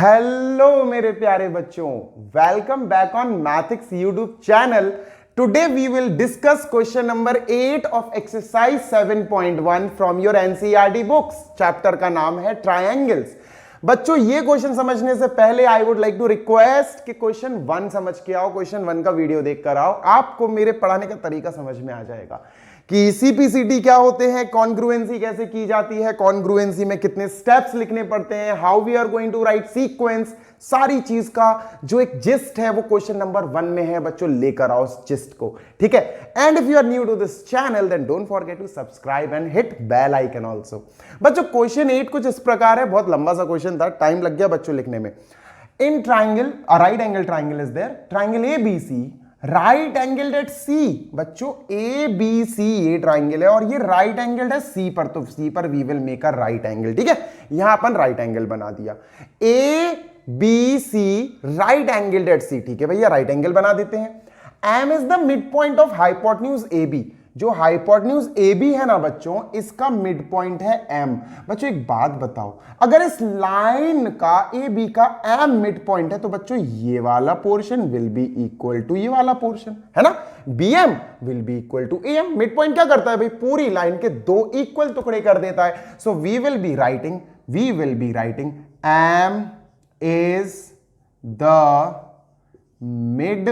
Hello मेरे प्यारे बच्चों, welcome back on Mathics YouTube channel. Today we will discuss question number 8 of exercise 7.1 from your NCERT books. Chapter का नाम है triangles. बच्चों, ये क्वेश्चन समझने से पहले I would like to request कि क्वेश्चन 1 समझ के आओ, क्वेश्चन 1 का वीडियो देख कर आओ। आपको मेरे पढ़ाने का तरीका समझ में आ जाएगा कि सीपीसीटी क्या होते हैं, कॉन्ग्रुएंसी कैसे की जाती है, कॉन्ग्रुएंसी में कितने स्टेप्स लिखने पड़ते हैं, how we are going to write sequence, सारी चीज का जो एक जिस्ट है वो क्वेश्चन नंबर 1 में है। बच्चों, लेकर आओ उस जिस्ट को, ठीक है। And if you are new to this channel then don't forget to subscribe and hit bell icon also. बच्चों, क्वेश्चन 8 कुछ इस प्रकार है, बहुत लंबा सा क्वेश्चन था, टाइम लग गया बच्चों लिखने में। In triangle, a right angle triangle is there, triangle ABC, right angled at C. बच्चों, ए बी सी ये ट्राइंगल है और ये राइट एंगल्ड है सी पर, तो सी पर we will make a right angle, ठीक है। यहां अपन राइट एंगल बना दिया, A B C right angled at C, ठीक है भैया, राइट एंगल बना देते हैं। M is the mid point of hypotenuse A B. जो हाइपोटेन्यूज ए बी है ना बच्चों, इसका मिड पॉइंट है एम। बच्चों एक बात बताओ, अगर इस लाइन का ए बी का एम मिड पॉइंट है तो बच्चों ये वाला portion will be equal to ये वाला पोर्शन, है ना। B M will be equal to A M. Mid point क्या करता है भाई, पूरी लाइन के दो इक्वल टुकड़े कर देता है। So we will be writing M is the mid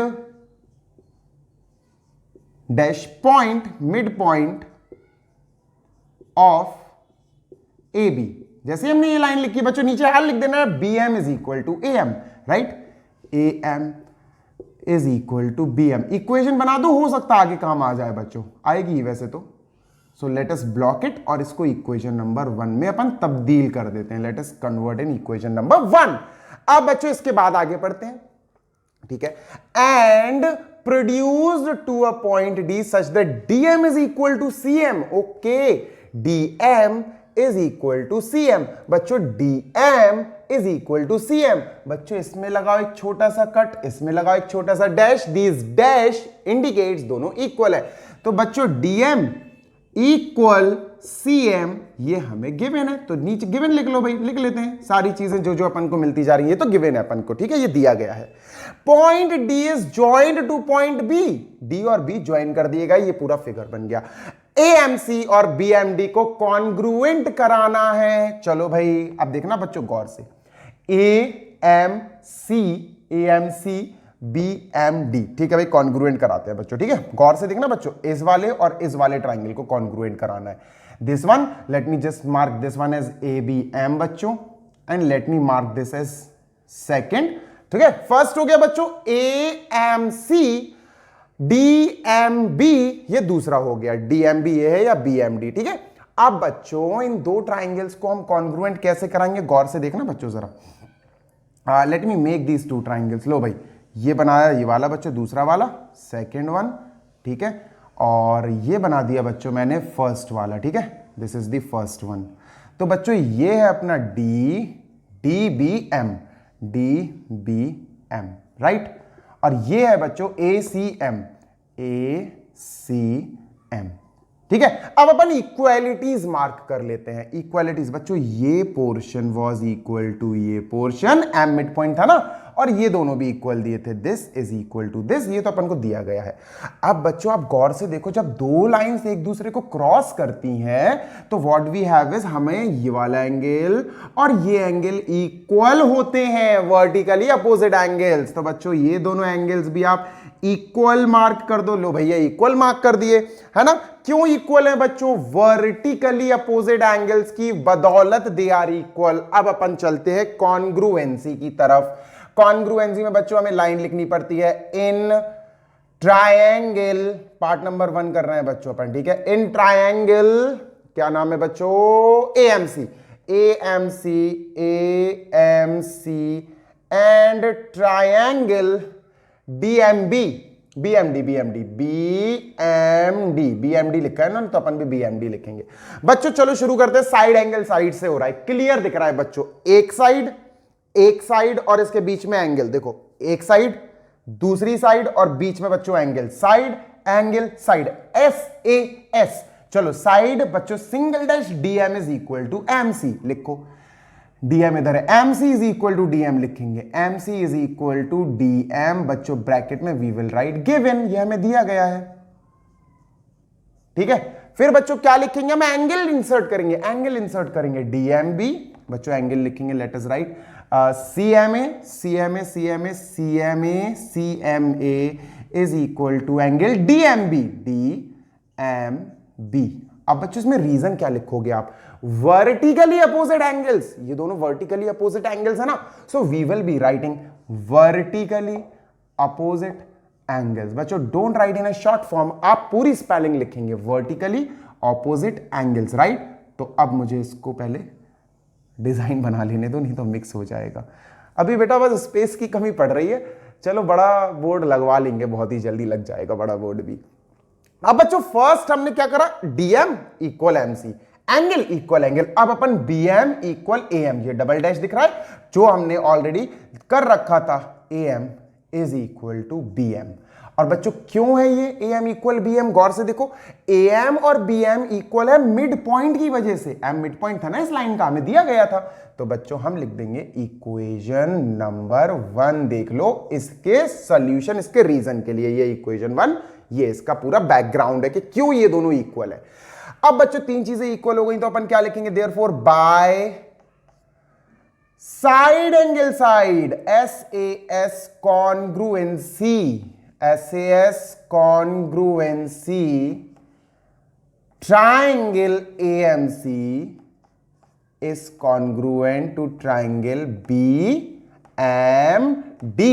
dash point, mid point of A B. जैसे हमने ये लाइन लिखी बच्चों, नीचे हाल लिख देना है, B M is equal to A M, right. A M is equal to B M. Equation बना दो, हो सकता है आगे काम आ जाए बच्चों, आएगी वैसे तो। So let us block it और इसको इक्वेशन नंबर 1 में अपन तब्दील कर देते हैं। Let us convert in equation number 1। अब बच्चों इसके बाद आगे पढ़ते हैं, ठीक है। And produced to a point D such that DM is equal to CM. Okay, DM is equal to CM. बच्चों DM is equal to CM. बच्चों इसमें लगाओ एक छोटा सा कट, इसमें लगाओ एक छोटा सा डैश। These dash indicates दोनों इक्वल है। तो बच्चों DM इक्वल CM ये हमें गिवन है, तो नीचे गिवन लिख लो भाई, लिख लेते हैं सारी चीजें जो जो अपन को मिलती जा रही है, ये तो गिवन है अपन को, ठीक है, ये दिया गया है। Point D is joint two point B, D और B ज्वाइन कर दिएगा, ये पूरा फिगर बन गया। AMC और BMD को कॉन्ग्रुएंट कराना है। चलो भाई अब देखना बच्चों गौर से, AMC BMD, ठीक है भाई, कॉन्ग्रुएंट कराते हैं बच्चों, ठीक है। गौर से देखना बच्चों, इस वाले और इस वाले ट्राइंगल को कॉन्ग्रुएंट कराना है। This one, let me just mark this one as ABM बच्चों, and let me mark this as second, ठीक है। फर्स्ट हो गया बच्चों AMC, DMB ये दूसरा हो गया, DMB ये है या BMD, ठीक है। अब बच्चों इन दो ट्राइंगल्स को हम कॉन्ग्रुएंट कैसे कराएंगे, गौर से देखना बच्चों जरा। Let me make these two triangles. लो भाई, ये बनाया ये वाला बच्चों, दूसरा वाला सेकंड वन, ठीक है, और ये बना दिया बच्चों मैंने फर्स्ट वाला, ठीक है। This is the first one. तो बच्चों ये है अपना DBM, राइट। और ये है बच्चों ACM, ठीक है। अब अपन इक्वालिटीज मार्क कर लेते हैं। इक्वालिटीज बच्चों, ये पोर्शन वाज इक्वल टू ये पोर्शन, एम मिड पॉइंट था ना, और ये दोनों भी इक्वल दिए थे, this is equal to this, ये तो अपन को दिया गया है। अब बच्चों आप गौर से देखो, जब दो लाइंस एक दूसरे को क्रॉस करती हैं तो व्हाट वी हैव इज, हमें ये वाला एंगल और ये एंगल इक्वल होते हैं, वर्टिकली अपोजिट एंगल्स। तो बच्चों ये दोनों एंगल्स भी आप इक्वल मार्क कर दो। लो भैया इक्वल मार्क कर दिए, है ना। क्यों इक्वल है बच्चों, वर्टिकली अपोजिट एंगल्स की बदौलत दे आर इक्वल। अब अपन चलते हैं कॉन्ग्रुएंसी की तरफ। कॉन्ग्रुएंसी में बच्चों हमें लाइन लिखनी पड़ती है, इन ट्रायंगल, पार्ट नंबर 1 कर रहे हैं बच्चों अपन, ठीक है। इन ट्रायंगल क्या नाम है बच्चों, AMC एंड ट्रायंगल BMD लिखा है ना, तो अपन भी BMD लिखेंगे बच्चों। चलो शुरू करते हैं। साइड एंगल साइड से हो रहा है, क्लियर दिख रहा है बच्चों। एक साइड और इसके बीच में एंगल देखो, एक साइड दूसरी साइड और बीच में बच्चों angle, side angle side, SAS। चलो साइड बच्चों single dash DM is equal to MC लिखो। डीएम इधर है, M C is equal to DM लिखेंगे, M C is equal to DM बच्चों ब्रैकेट में वी विल राइट गिवन, ये हमें दिया गया है, ठीक है। फिर बच्चों क्या लिखेंगे, हम एंगल इंसर्ट करेंगे, एंगल इंसर्ट करेंगे डीएम बी, बच्चों एंगल लिखेंगे, let us write CMA CMA CMA CMA CMA is equal to angle DMB DMB। अब बच्चों इसमें रीजन क्या लिखोगे आप, वर्टिकली अपोजिट एंगल्स, ये दोनों वर्टिकली अपोजिट एंगल्स है ना, so we will be writing vertically opposite angles. बच्चों don't write in a short form, आप पूरी स्पेलिंग लिखेंगे वर्टिकली अपोजिट एंगल्स, राइट। तो अब मुझे इसको पहले डिजाइन बना लेने दो, नहीं तो मिक्स हो जाएगा। अभी बेटा बस स्पेस की कमी पड़ रही है, चलो बड़ा बोर्ड लगवा लेंगे, बहुत ही जल्दी लग जाएगा बड़ा बोर्ड भी। अब बच्चों फर्स्ट हमने क्या करा, DM equal MC, angle equal angle. अब अपन बीएम इक्वल एएम, ये डबल डैश दिख रहा है जो हमने ऑलरेडी कर रखा था, AM is equal to BM. और बच्चों क्यों है ये एएम इक्वल बीएम, गौर से देखो, एएम और बीएम इक्वल है मिड पॉइंट की वजह से, एम मिड पॉइंट था ना इस लाइन का, हमें दिया गया था। तो बच्चों हम लिख देंगे इक्वेशन नंबर 1, देख लो इसके सॉल्यूशन, इसके रीजन के लिए, ये इक्वेशन 1, ये इसका पूरा बैकग्राउंड है कि क्यों ये दोनों इक्वल है। अब बच्चों तीन चीजें इक्वल हो गई तो अपन क्या लिखेंगे, therefore by side angle side, SAS congruency, SAS congruency triangle AMC is congruent to triangle BMD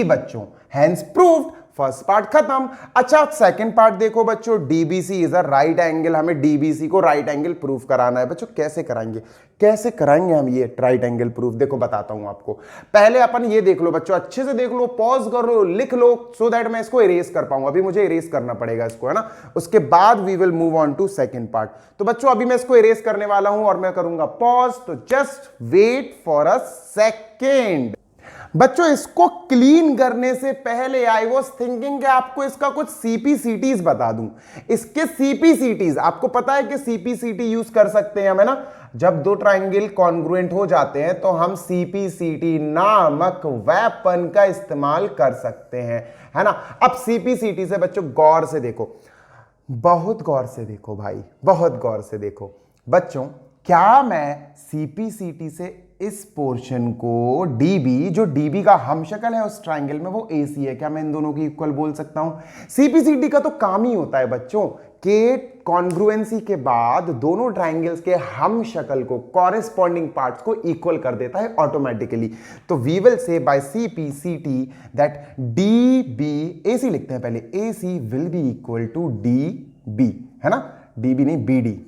बच्चों, hence proved। फर्स्ट पार्ट खत्म। अच्छा सेकंड पार्ट देखो बच्चों, DBC is a right angle, हमें DBC को राइट एंगल प्रूफ कराना है। बच्चों कैसे कराएंगे, कैसे कराएंगे हम ये राइट एंगल प्रूफ, देखो बताता हूं आपको। पहले अपन ये देख लो बच्चों, अच्छे से देख लो, पॉज कर लो, लिख लो, सो दैट मैं इसको इरेज कर पाऊंगा। अभी मुझे इरेज करना पड़ेगा इसको, है ना, उसके बाद we will move on to second part. तो बच्चों अभी मैं इसको इरेज करने वाला हूं और मैं करूंगा पॉज, तो just wait for a second. बच्चों इसको क्लीन करने से पहले आई वॉज थिंकिंग कि आपको इसका कुछ CPCTs बता दूं। इसके CPCTs आपको पता है कि CPCT यूज कर सकते हैं हम, है ना, जब दो ट्राइंगल कॉन्ग्रुएंट हो जाते हैं तो हम CPCT नामक वेपन का इस्तेमाल कर सकते हैं, है ना। अब CPCT से बच्चों गौर से देखो, बहुत गौर से देखो भाई, बहुत गौर से देखो बच्चों, क्या मैं CPCT से इस पोर्शन को DB, जो DB का हमशक्ल है उस ट्राइंगल में, वो AC है, क्या मैं इन दोनों की इक्वल बोल सकता हूं? CPCT का तो काम ही होता है बच्चों के कॉन्ग्रुएंसी के बाद दोनों ट्राइंगल्स के हमशक्ल को, कॉरेस्पॉन्डिंग पार्ट्स को इक्वल कर देता है ऑटोमेटिकली। तो we will say by CPCT that DB, AC लिखते हैं पहले, AC will be equal to DB, है ना, DB नहीं BD,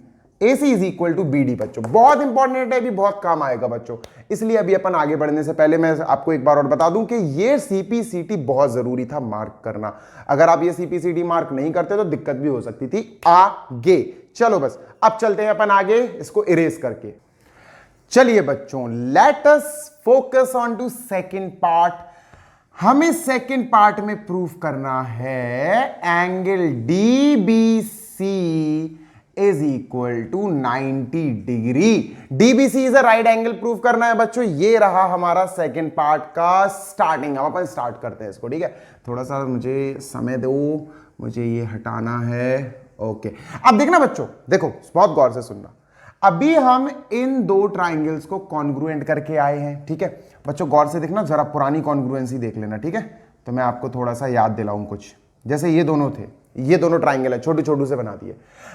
AC is equal to BD। बच्चों बहुत इंपॉर्टेंट है, भी बहुत काम आएगा बच्चों, इसलिए अभी अपन आगे बढ़ने से पहले मैं आपको एक बार और बता दूं कि ये CPCT बहुत जरूरी था मार्क करना। अगर आप ये CPCT मार्क नहीं करते तो दिक्कत भी हो सकती थी आगे। चलो बस अब चलते हैं अपन आगे इसको इरेज करके। चलिए बच्चों let us focus on to second part. हमें सेकेंड पार्ट में प्रूफ करना है angle DBC is equal to 90 degree. DBC is a right angle proof करना है बच्चों। ये रहा हमारा सेकंड पार्ट का स्टार्टिंग। अब अपन स्टार्ट करते हैं इसको, ठीक है। थोड़ा सा मुझे समय दो, मुझे ये हटाना है, ओके। अब देखना बच्चों, देखो बहुत गौर से सुनना। अभी हम इन दो ट्राइंगल्स को कॉन्ग्रुएंट करके आए हैं, ठीक है बच्चों, गौर से देखना, जरा पुरानी कॉन्ग्रुएंसी देख लेना, ठीक है। तो मैं आपको थोड़ा सा याद दिलाऊं कुछ, जैसे ये दोनों थे, ये दोनों ट्राइंगल है, छोटे छोटे से बना दिए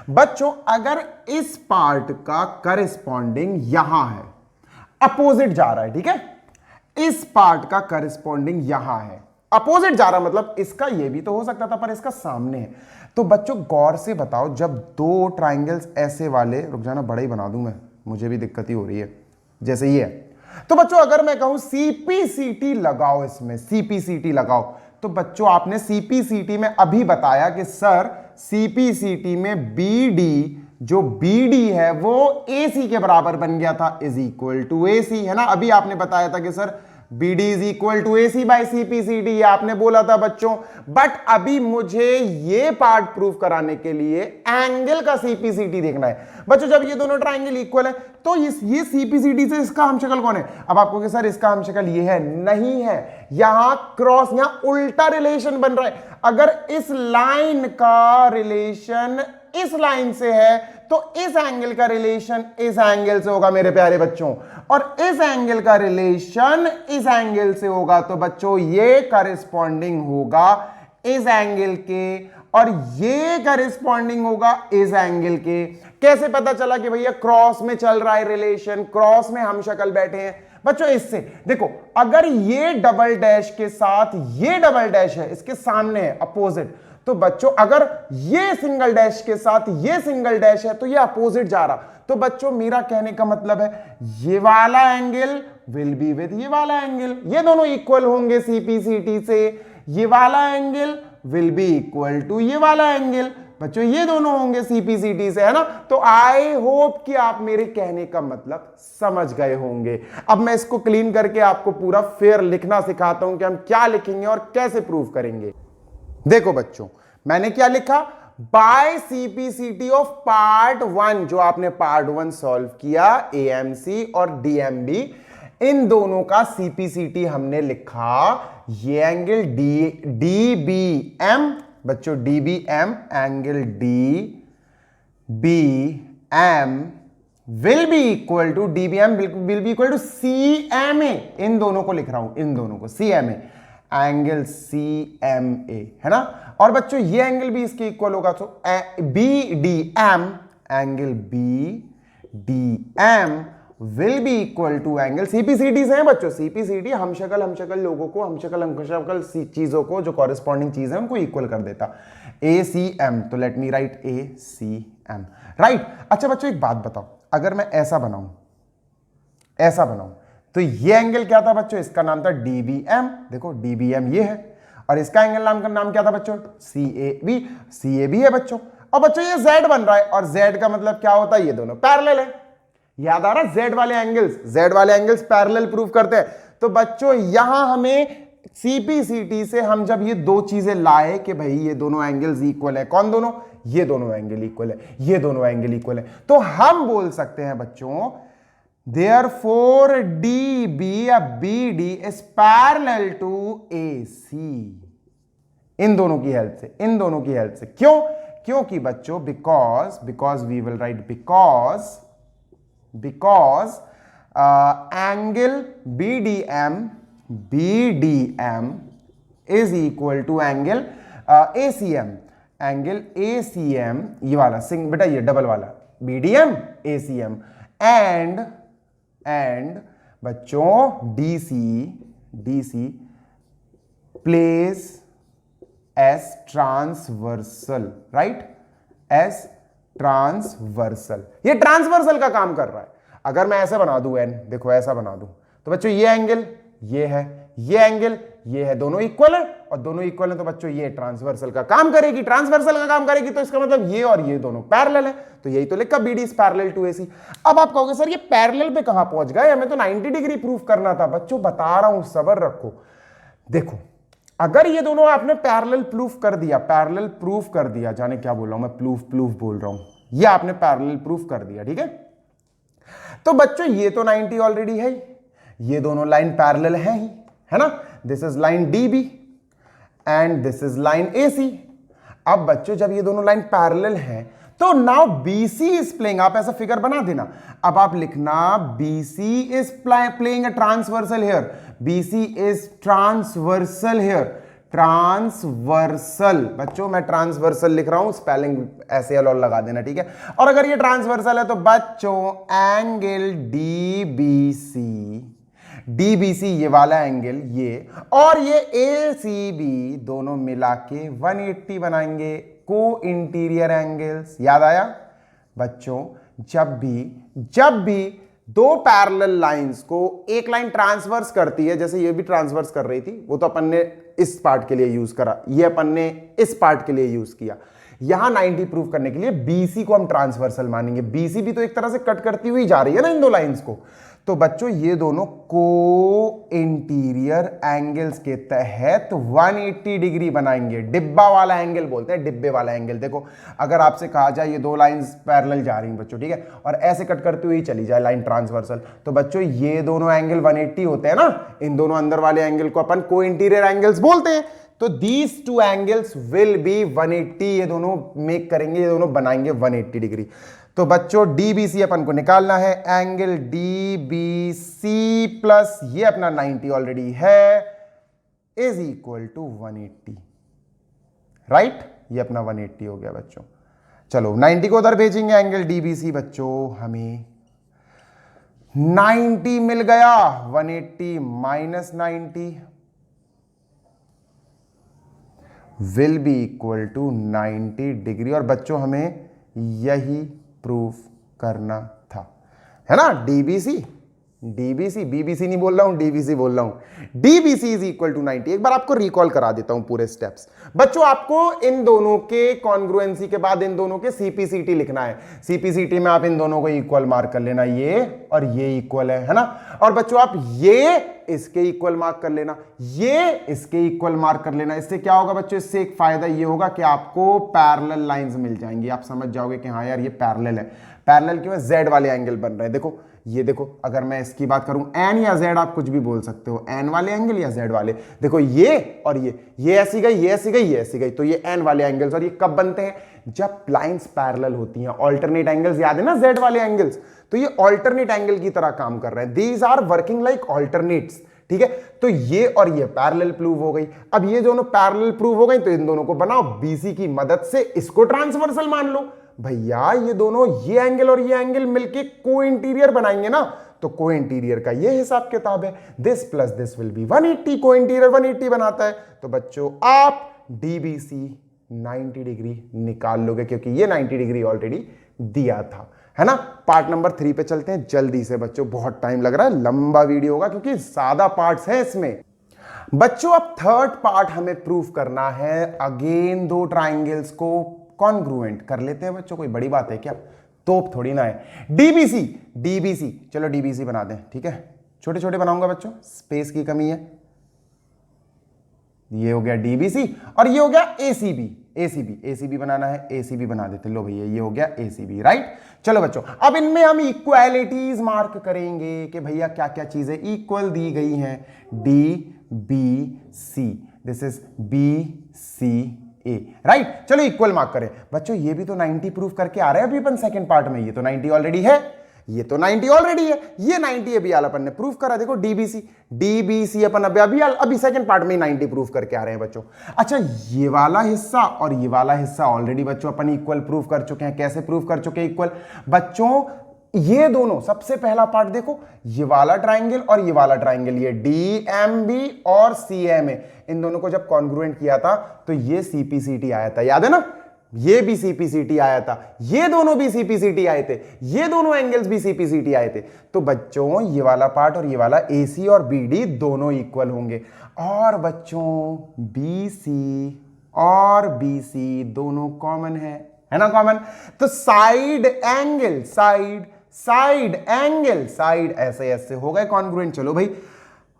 बच्चों। अगर इस पार्ट का करस्पॉन्डिंग यहां है, अपोजिट जा रहा है, ठीक है, इस पार्ट का करस्पॉन्डिंग यहां है, अपोजिट जा रहा मतलब इसका ये भी तो हो सकता था पर इसका सामने है। तो बच्चों गौर से बताओ, जब दो ट्राइंगल्स ऐसे वाले, रुक जाना बड़ा ही बना दूं मैं, मुझे भी दिक्कत ही हो रही है, जैसे ये है, तो बच्चों अगर मैं कहूं CPCT लगाओ, इसमें CPCT लगाओ, तो बच्चों आपने CPCT में अभी बताया कि सर CPCT में BD, जो BD है वो AC के बराबर बन गया था, इज इक्वल टू AC, है ना। अभी आपने बताया था कि sir BD is equal to AC by CPCD, ये आपने बोला था बच्चों। बट अभी मुझे ये पार्ट प्रूव कराने के लिए एंगल का CPCD देखना है बच्चों। जब ये दोनों ट्राइंगल इक्वल है तो ये CPCD से इसका हमशक्ल कौन है? अब आपको कि सर इसका हमशक्ल ये है, नहीं है, यहां क्रॉस, यहां उल्टा रिलेशन बन रहा है। अगर इस लाइन का रिलेशन इस लाइन से है तो इस एंगल का रिलेशन इस एंगल से होगा मेरे प्यारे बच्चों, और इस एंगल का रिलेशन इस एंगल से होगा। तो बच्चों ये करेस्पॉन्डिंग होगा इस एंगल के, और ये करेस्पॉन्डिंग होगा इस एंगल के। कैसे पता चला कि भैया क्रॉस में चल रहा है रिलेशन, क्रॉस में हम शक्ल बैठे हैं बच्चों? इससे देखो, अगर ये डबल डैश के साथ ये डबल डैश है, इसके सामने है अपोजिट, तो बच्चों अगर ये सिंगल डैश के साथ ये सिंगल डैश है तो ये अपोजिट जा रहा। तो बच्चों मेरा कहने का मतलब है ये वाला एंगल विल बी विद ये वाला एंगल, ये दोनों इक्वल होंगे CPCD से। ये वाला angle will be equal to ये वाला एंगल, बच्चों ये दोनों होंगे CPCD से, है ना? तो आई होप कि आप मेरे कहने का मतलब समझ गए होंगे। अब मैं इसको क्लीन करके आपको पूरा फेयर लिखना सिखाता हूं कि हम क्या लिखेंगे और कैसे प्रूव करेंगे। देखो बच्चों, मैंने क्या लिखा? बाय CPCD ऑफ पार्ट 1, जो आपने पार्ट 1 सॉल्व किया, AMC और DMB, इन दोनों का CPCD हमने लिखा। ये एंगल DBM बच्चों, DBM angle DBM will be equal to DBM will be equal to CMA। इन दोनों को लिख रहा हूं, इन दोनों को CMA, एंगल CMA, है ना? और बच्चों ये एंगल भी इसके इक्वल होगा, तो BDM angle BDM will be equal to angle CPCD से है बच्चों। CPCD हमशक्ल लोगों को, हमशक्ल चीजों को, जो कॉरेस्पॉन्डिंग चीज है उनको इक्वल कर देता। ACM, तो let me right ACM, right. अच्छा बच्चों एक बात बताओ, अगर मैं ऐसा बनाऊं, ऐसा बनाऊं, तो ये एंगल क्या था बच्चों? इसका नाम था DBM। देखो DBM ये है, और इसका एंगल नाम क्या था बच्चों? CAB। CAB है बच्चों। और बच्चों ये Z बन रहा है, और Z का मतलब क्या होता है? ये दोनों पैरेलल है। याद आ रहा है? Z वाले एंगल्स पैरेलल प्रूव करते हैं। तो बच्चों यहां हमें CPCD से हम जब ये दो चीजें लाए कि भाई ये दोनों एंगल्स इक्वल है, कौन दोनों? ये दोनों एंगल इक्वल है, ये दोनों एंगल इक्वल है, तो हम बोल सकते हैं बच्चों therefore DB या BD is parallel to AC। इन दोनों की हेल्प से, इन दोनों की हेल्प से। क्यों? क्योंकि बच्चों because we will write because angle BDM is equal to angle ACM। Angle ACM ये वाला बेटा, ये डबल वाला BDM ACM एंड बच्चों DC place S transversal, right? S transversal, ये ट्रांसवर्सल का काम कर रहा है। अगर मैं ऐसे बना दूं, एन देखो ऐसा बना दूं, तो बच्चों ये एंगल ये है, ये एंगल ये है, दोनों इक्वल है, और दोनों इक्वल है तो बच्चों ये ट्रांसवर्सल का काम करेगी, ट्रांसवर्सल का काम करेगी, तो इसका मतलब ये और ये दोनों पैरेलल है। तो यही तो लिखा BD is parallel to AC। अब आप कहोगे सर ये पैरेलल पे कहां पहुंच गए, हमें तो 90 डिग्री प्रूफ करना था। बच्चों बता रहा हूं, सब्र रखो। देखो अगर ये दोनों आपने पैरेलल प्रूफ कर दिया, पैरेलल प्रूफ कर दिया, जाने क्या बोल रहा हूं मैं, प्रूफ बोल रहा हूं, ये आपने पैरेलल प्रूफ कर दिया, ठीक है? तो बच्चों ये तो 90 ऑलरेडी है, ये दोनों लाइन पैरेलल है ही, है ना? This is line DB and this is line AC। अब बच्चों जब ये दोनों लाइन पैरेलल हैं तो नाउ BC इज प्लेइंग, आप ऐसा फिगर बना देना। अब आप लिखना BC is playing a transversal here, BC is transversal here, transversal. बच्चों मैं ट्रांसवर्सल लिख रहा हूं, स्पेलिंग ऐसे और लगा देना, ठीक है? और अगर ये ट्रांसवर्सल है तो बच्चों एंगल DBC ये वाला एंगल, ये और ये ACB दोनों मिला के 180 बनाएंगे, को इंटीरियर एंगल्स। याद आया बच्चों? जब भी दो पैरेलल लाइंस को एक लाइन ट्रांसवर्स करती है, जैसे ये भी ट्रांसवर्स कर रही थी, वो तो अपन ने इस पार्ट के लिए यूज करा, ये अपन ने इस पार्ट के लिए यूज किया। यहां 90 प्रूफ करने के लिए BC को हम ट्रांसवर्सल मानेंगे। BC भी तो एक तरह से कट करती हुई जा रही है ना इन दो लाइंस को, तो बच्चों ये दोनों को इंटीरियर एंगल्स के तहत 180 डिग्री बनाएंगे। डिब्बा वाला एंगल बोलते हैं, डिब्बे वाला एंगल। देखो अगर आपसे कहा जाए ये दो लाइंस पैरेलल जा रही हैं बच्चों, ठीक है, और ऐसे कट करते हुए चली जाए लाइन ट्रांसवर्सल, तो बच्चों ये दोनों एंगल 180 होते हैं ना, इन दोनों अंदर वाले एंगल को अपन को इंटीरियर एंगल्स बोलते हैं। तो these two angles will be 180, ये दोनों मेक करेंगे, ये दोनों बनाएंगे 180 डिग्री। तो बच्चों डीबीसी अपन को निकालना है, एंगल डीबीसी प्लस ये अपना 90 ऑलरेडी है इज इक्वल टू 180, राइट, ये अपना 180 हो गया बच्चों। चलो 90 को उधर भेजेंगे, एंगल डीबीसी बच्चों हमें 90 मिल गया, 180 minus 90 will be equal to 90 degree. और बच्चों हमें यही प्रूफ करना था, है ना। डीबीसी डीबीसी बीबीसी नहीं बोल रहा हूं, डीबीसी बोल रहा हूं। DBC is equal to 90। एक बार आपको रिकॉल करा देता हूं पूरे स्टेप्स बच्चों। आपको इन दोनों के कॉन्ग्रुएंसी के बाद इन दोनों के सीपीसीटी लिखना है। सीपीसीटी में आप इन दोनों को इक्वल मार्क कर लेना, ये और ये इक्वल है ना। और बच्चों आप ये इसके इक्वल मार्क कर लेना, ये इसके इक्वल मार्क कर लेना। इससे क्या होगा बच्चों, इससे एक फायदा ये होगा कि आपको पैरेलल लाइंस मिल जाएंगी। आप समझ जाओगे कि हाँ यार ये पैरेलल है। पैरेलल क्यों है, जेड वाले एंगल बन रहे हैं। देखो ये देखो, अगर मैं इसकी बात करूं एन या जेड, आप कुछ भी बोल सकते हो, एन वाले एंगल या जेड वाले। देखो ये और ये ऐसी गई, ये ऐसी गई, ये ऐसी गई, तो ये एन वाले एंगल्स। और ये कब बनते हैं, जब लाइंस पैरेलल होती हैं। ऑल्टरनेट एंगल्स याद है ना, जेड वाले एंगल्स, तो ये ऑल्टरनेट एंगल की तरह काम कर रहे हैं। These are working like alternates, ठीक है। तो ये और ये पैरेलल प्रूव हो गई। अब ये दोनों पैरेलल प्रूव हो गई, तो इन दोनों को बनाओ बीसी की मदद से, इसको ट्रांसवर्सल मान लो। भैया ये दोनों, ये एंगल और ये एंगल मिलके को इंटीरियर बनाएंगे ना, तो को इंटीरियर का ये हिसाब किताब है। This plus this will be 180, को इंटीरियर 180 बनाता है। तो बच्चों आप डीबीसी 90 डिग्री निकाल लोगे, क्योंकि ये 90 डिग्री ऑलरेडी दिया था, है ना। पार्ट नंबर 3 पे चलते हैं जल्दी से बच्चों, बहुत टाइम लग रहा है, लंबा वीडियो होगा क्योंकि ज्यादा पार्ट्स हैं इसमें। बच्चों अब थर्ड पार्ट हमें प्रूफ करना है। अगेन दो ट्राइंगल्स को कॉन्ग्रुएंट कर लेते हैं बच्चों, कोई बड़ी बात है क्या, तोप थोड़ी ना है। डीबीसी डीबीसी चलो डीबीसी बना दें, ठीक है। छोटे छोटे बनाऊंगा बच्चों, स्पेस की कमी है। ये हो गया डीबीसी और ये हो गया एसीबी। एसीबी एसीबी बनाना है, एसीबी बना देते। लो भैया ये हो गया एसीबी, राइट। चलो बच्चों अब इनमें हम इक्वालिटीज मार्क करेंगे कि भैया क्या क्या चीजें इक्वल दी गई हैं। D B C, this is B C A, right. चलो इक्वल मार्क करें बच्चों। ये भी तो 90 प्रूफ करके आ रहे हैं अभी अपन सेकंड पार्ट में। ये तो 90 ऑलरेडी है, ये तो 90 ऑलरेडी है, ये 90 अभी अपन ने प्रूफ करा। देखो डीबीसी डीबीसी अपन अभी सेकंड पार्ट में 90 प्रूफ करके आ रहे हैं बच्चों। अच्छा ये वाला हिस्सा और ये वाला हिस्सा ऑलरेडी बच्चों अपन इक्वल प्रूफ कर चुके हैं। कैसे प्रूफ कर चुके हैं इक्वल बच्चों, ये दोनों, सबसे पहला पार्ट देखो, ये वाला ट्राइंगल और ये वाला ट्राइंगल, ये डीएमबी और सीएमए, इन दोनों को जब कॉन्ग्रुएंट किया था तो ये सीपीसीटी आया था, याद है ना। ये भी सीपीसीटी आया था, ये दोनों भी सीपीसीटी आए थे, ये दोनों एंगल्स भी सीपीसीटी आए थे। तो बच्चों ये वाला पार्ट और ये वाला एसी और बीडी दोनों इक्वल होंगे। और बच्चों बीसी और बीसी दोनों कॉमन है ना, कॉमन। तो side angle side angle side ऐसे ऐसे हो गए कॉन्ग्रुएंट। चलो भाई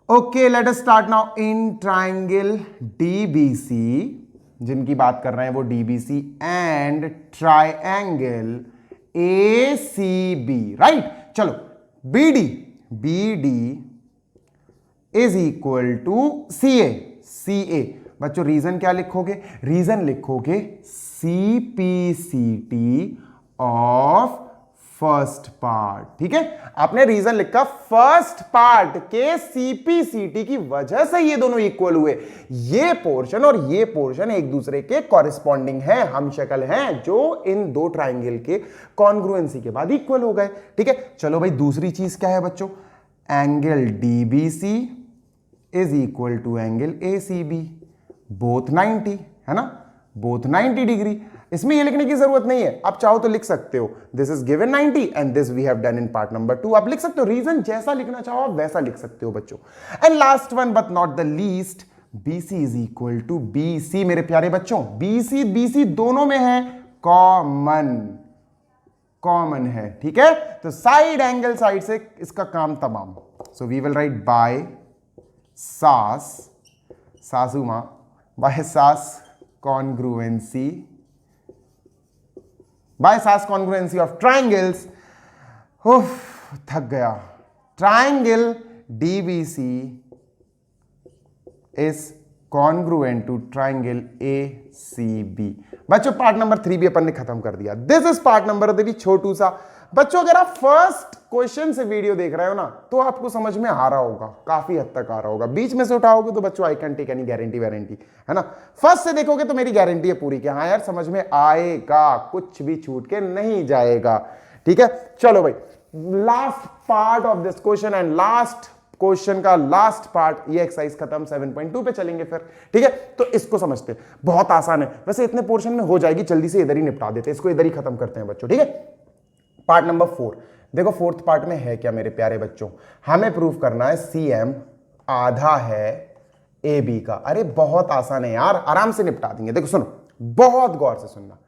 okay, let us start now. In triangle DBC, जिनकी बात कर रहे हैं वो DBC, and triangle ACB, right. चलो BD is equal to CA. बच्चों रीजन क्या लिखोगे, रीजन लिखोगे सीपीसीटी ऑफ फर्स्ट पार्ट, ठीक है। आपने रीजन लिखा फर्स्ट पार्ट के सीपीसीटी की वजह से ये दोनों इक्वल हुए। ये पोर्शन और ये पोर्शन एक दूसरे के कॉरिस्पॉन्डिंग है, हम शक्ल हैं, जो इन दो ट्राइंगल के कॉन्ग्रुएंसी के बाद इक्वल हो गए, ठीक है। चलो भाई दूसरी चीज क्या है बच्चों, angle DBC is equal to angle ACB, both 90, है ना, बोथ 90 डिग्री। इसमें ये लिखने की जरूरत नहीं है, आप चाहो तो लिख सकते हो this is given 90 and this we have done in part number 2। आप लिख सकते हो, रीजन जैसा लिखना चाहो आप वैसा लिख सकते हो बच्चों। And last one but not the least, BC is equal to BC। मेरे प्यारे बच्चों BC BC दोनों में है कॉमन, कॉमन है, ठीक है। तो साइड एंगल साइड से इसका काम तमाम। So we will write by SAS, सासू मां, by SAS congruency, by SAS congruency of triangles, थक गया, triangle DBC is congruent to triangle ACB। बच्चों पार्ट नंबर 3 भी अपन ने खत्म कर दिया। दिस इज पार्ट नंबर 3 छोटू सा। बच्चों अगर आप फर्स्ट क्वेश्चन से वीडियो देख रहे हो ना तो आपको समझ में आ रहा होगा, काफी हद तक आ रहा होगा। बीच में से उठाओगे तो बच्चों I can take any guarantee warranty, है ना। फर्स्ट से देखोगे तो मेरी गारंटी है पूरी कि हाँ यार समझ में आएगा, कुछ भी छूट के नहीं जाएगा, ठीक है। चलो भाई, last part of this question and last question का लास्ट पार्ट, ये एक्सरसाइज खत्म। 7.2 पे चलेंगे फिर, ठीक है। तो इसको समझते हैं, बहुत आसान है वैसे, इतने पोर्शन में हो जाएगी, जल्दी से इधर ही निपटा देते हैं, इसको इधर ही खत्म करते हैं बच्चों, ठीक है। पार्ट नंबर 4 देखो, फोर्थ पार्ट में है क्या मेरे प्यारे बच्चों, हमें प्रूफ करना है CM आधा है AB का। अरे बहुत आसान है यार, आराम से निपटा देंगे। देखो सुनो, बहुत गौर से सुनना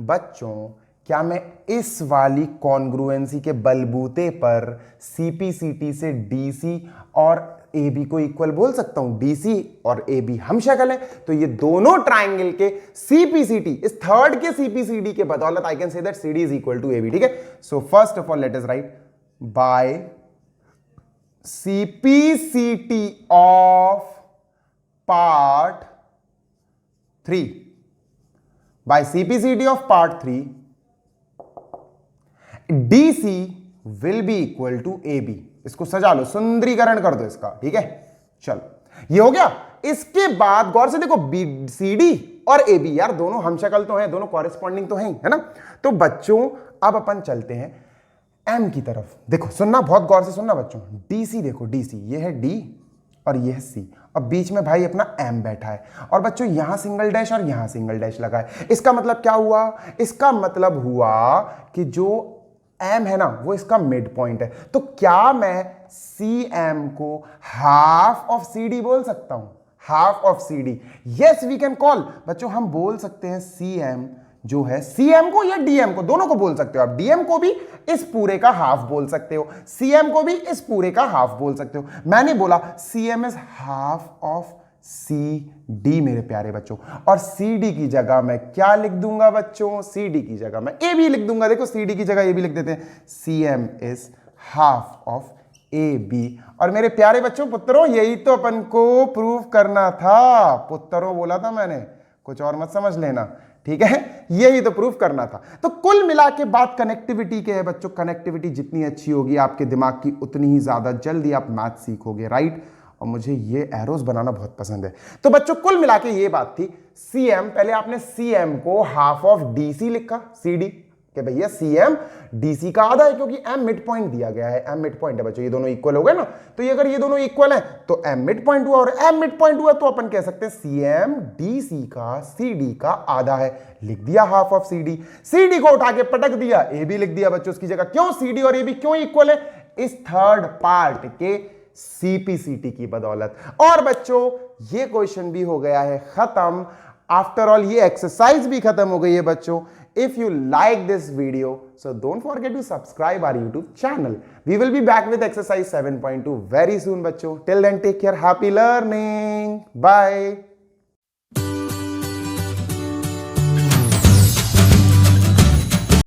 बच्चों, क्या मैं इस वाली कॉन्ग्रुएंसी के बलबूते पर CPCT से DC और AB को इक्वल बोल सकता हूं? DC और AB हम शक्ल है, तो ये दोनों ट्राइंगल के CPCT, इस थर्ड के CPCD के बदौलत I can say that CD is equal to AB, ठीक है। So first of all let us write by CPCT of part 3, by CPCT of part 3 DC will be equal to AB। इसको सजा लो, सुंदरीकरण कर दो इसका, ठीक है। चलो ये हो गया। इसके बाद गौर से देखो, BCD और AB यार दोनों हम शक्ल तो हैं, दोनों कॉरेस्पॉन्डिंग तो हैं, है ना। तो बच्चों अब अपन चलते हैं M की तरफ। देखो सुनना, बहुत गौर से सुनना बच्चों। DC देखो, DC ये है D और ये है C, अब बीच में भाई अपना M बैठा है, और बच्चों यहां सिंगल डैश और यहां सिंगल डैश लगा है। इसका मतलब क्या हुआ? इसका मतलब हुआ कि जो M है ना वो इसका मिड पॉइंट है। तो क्या मैं CM को हाफ ऑफ CD बोल सकता हूं? Half of CD, yes we can call. बच्चों हम बोल सकते हैं CM जो है, CM को या DM को, दोनों को बोल सकते हो आप। DM को भी इस पूरे का हाफ बोल सकते हो, CM को भी इस पूरे का हाफ बोल सकते हो। मैंने बोला CM is half of CD मेरे प्यारे बच्चों, और CD की जगह मैं क्या लिख दूंगा बच्चों? CD की जगह मैं AB लिख दूंगा। देखो CD की जगह AB लिख देते हैं, CM is half of AB। और मेरे प्यारे बच्चों पुत्रों, यही तो अपन को प्रूव करना था। पुत्रों बोला था मैंने, कुछ और मत समझ लेना, ठीक है। यही तो प्रूफ करना था। तो कुल मिला के बात कनेक्टिविटी के है बच्चों। कनेक्टिविटी जितनी अच्छी होगी आपके दिमाग की, उतनी ही ज्यादा जल्दी आप मैथ सीखोगे, राइट। और मुझे ये एरोस बनाना बहुत पसंद है। तो बच्चों कुल मिला के ये बात थी, CM, पहले आपने CM को हाफ ऑफ DC लिखा, CD कि भैया CM DC का आधा है, क्योंकि M मिड पॉइंट दिया गया है। M मिड पॉइंट है बच्चों, ये दोनों इक्वल हो गए ना। तो ये अगर ये दोनों इक्वल हैं तो M मिड पॉइंट हुआ, और M मिड पॉइंट हुआ तो अपन कह सकते हैं CM DC का CD का आधा है। लिख दिया हाफ ऑफ CD। CD को उठा के पटक दिया, AB लिख दिया बच्चों उसकी जगह। क्यों CD और AB क्यों इक्वल है? इस थर्ड पार्ट के CPCT की बदौलत। और बच्चों ये क्वेश्चन भी हो गया है खत्म। आफ्टर ऑल ये एक्सरसाइज भी खत्म हो गई है बच्चों। If you like this video, so don't forget to subscribe our YouTube channel. We will be back with exercise 7.2 very soon, बच्चों. Till then, take care. Happy learning. Bye.